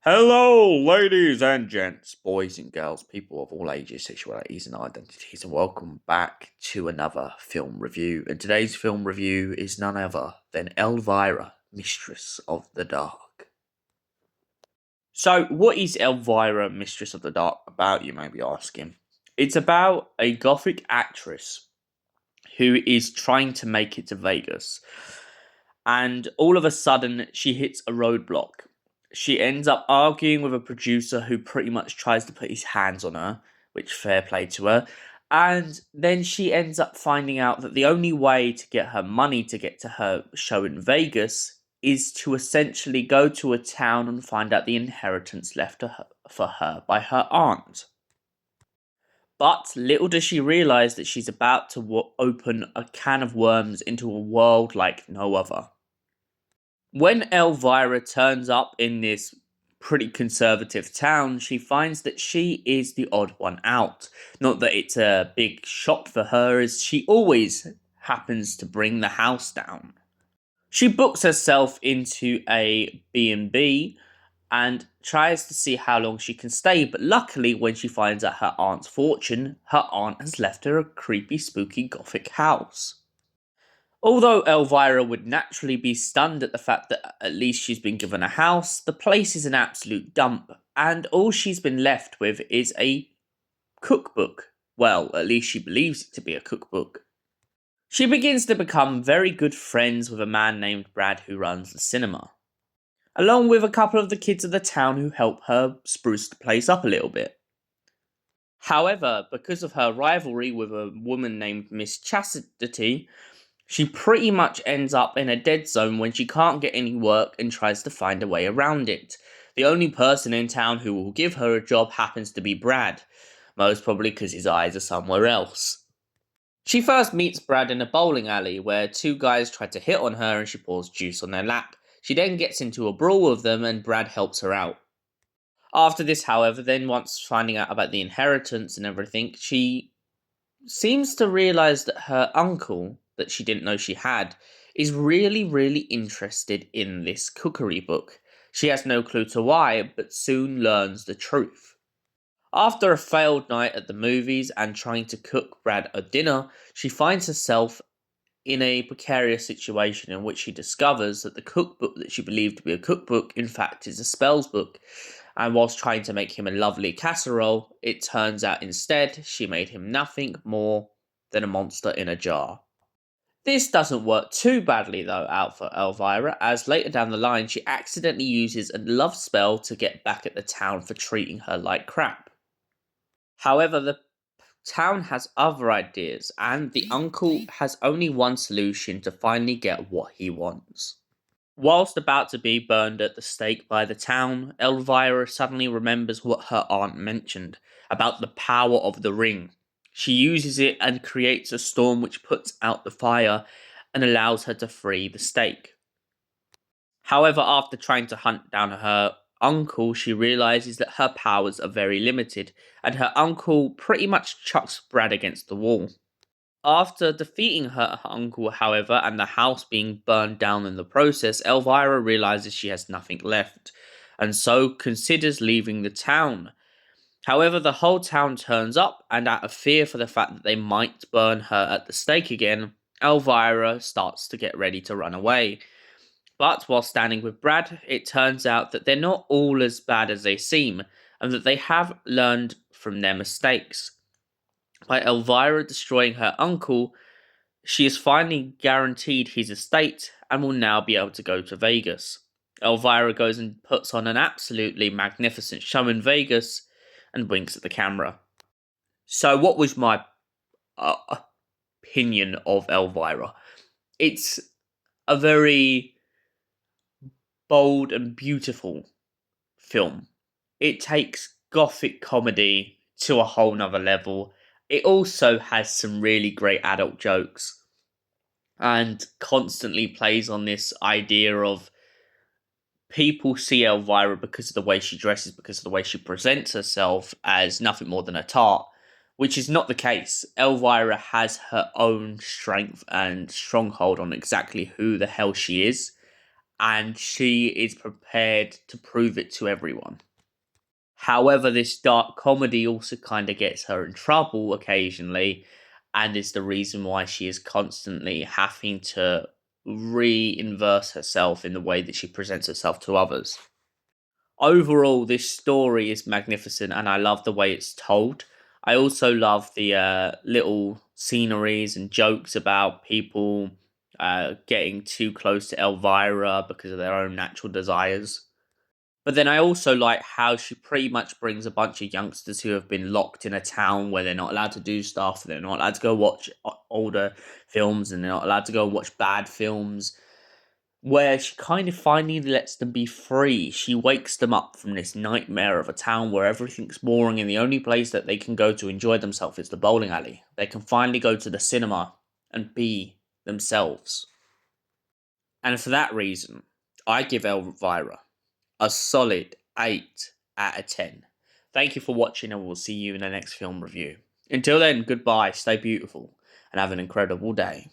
Hello, ladies and gents, boys and girls, people of all ages, sexualities, and identities, and welcome back to another film review. And today's film review is none other than Elvira, Mistress of the Dark. So, what is Elvira, Mistress of the Dark about, you may be asking? It's about a gothic actress who is trying to make it to Vegas. And all of a sudden, she hits a roadblock. She ends up arguing with a producer who pretty much tries to put his hands on her, which fair play to her. And then she ends up finding out that the only way to get her money to get to her show in Vegas is to essentially go to a town and find out the inheritance left for her by her aunt. But little does she realize that she's about to open a can of worms into a world like no other. When Elvira turns up in this pretty conservative town, she finds that she is the odd one out. Not that it's a big shock for her, as she always happens to bring the house down. She books herself into a B&B and tries to see how long she can stay, but luckily when she finds out her aunt's fortune, her aunt has left her a creepy, spooky gothic house. Although Elvira would naturally be stunned at the fact that at least she's been given a house, the place is an absolute dump, and all she's been left with is a cookbook. Well, at least she believes it to be a cookbook. She begins to become very good friends with a man named Brad who runs the cinema, along with a couple of the kids of the town who help her spruce the place up a little bit. However, because of her rivalry with a woman named Miss Chastity, she pretty much ends up in a dead zone when she can't get any work and tries to find a way around it. The only person in town who will give her a job happens to be Brad, most probably because his eyes are somewhere else. She first meets Brad in a bowling alley where two guys try to hit on her and she pours juice on their lap. She then gets into a brawl with them and Brad helps her out. After this, however, then once finding out about the inheritance and everything, she seems to realise that her uncle, that she didn't know she had, is really interested in this cookery book. She has no clue to why, but soon learns the truth. After a failed night at the movies and trying to cook Brad a dinner, she finds herself in a precarious situation in which she discovers that the cookbook that she believed to be a cookbook in fact is a spells book, and whilst trying to make him a lovely casserole, it turns out instead she made him nothing more than a monster in a jar. This doesn't work too badly though out for Elvira, as later down the line she accidentally uses a love spell to get back at the town for treating her like crap. However, the town has other ideas, and the uncle has only one solution to finally get what he wants. Whilst about to be burned at the stake by the town, Elvira suddenly remembers what her aunt mentioned about the power of the ring. She uses it and creates a storm which puts out the fire and allows her to free the stake. However, after trying to hunt down her uncle, she realizes that her powers are very limited, and her uncle pretty much chucks Brad against the wall. After defeating her uncle, however, and the house being burned down in the process, Elvira realizes she has nothing left, and so considers leaving the town. However, the whole town turns up, and out of fear for the fact that they might burn her at the stake again, Elvira starts to get ready to run away. But while standing with Brad, it turns out that they're not all as bad as they seem, and that they have learned from their mistakes. By Elvira destroying her uncle, she is finally guaranteed his estate and will now be able to go to Vegas. Elvira goes and puts on an absolutely magnificent show in Vegas and winks at the camera. So what was my opinion of Elvira? It's a very bold and beautiful film. It takes gothic comedy to a whole nother level. It also has some really great adult jokes and constantly plays on this idea of people see Elvira because of the way she dresses, because of the way she presents herself, as nothing more than a tart, which is not the case. Elvira has her own strength and stronghold on exactly who the hell she is, and she is prepared to prove it to everyone. However, this dark comedy also kind of gets her in trouble occasionally, and is the reason why she is constantly having to reinverse herself in the way that she presents herself to others. Overall, this story is magnificent, and I love the way it's told. I also love the little sceneries and jokes about people getting too close to Elvira because of their own natural desires. But then I also like how she pretty much brings a bunch of youngsters who have been locked in a town where they're not allowed to do stuff, they're not allowed to go watch older films, and they're not allowed to go watch bad films, where she kind of finally lets them be free. She wakes them up from this nightmare of a town where everything's boring and the only place that they can go to enjoy themselves is the bowling alley. They can finally go to the cinema and be themselves. And for that reason, I give Elvira a solid 8 out of 10. Thank you for watching, and we'll see you in the next film review. Until then, goodbye, stay beautiful, and have an incredible day.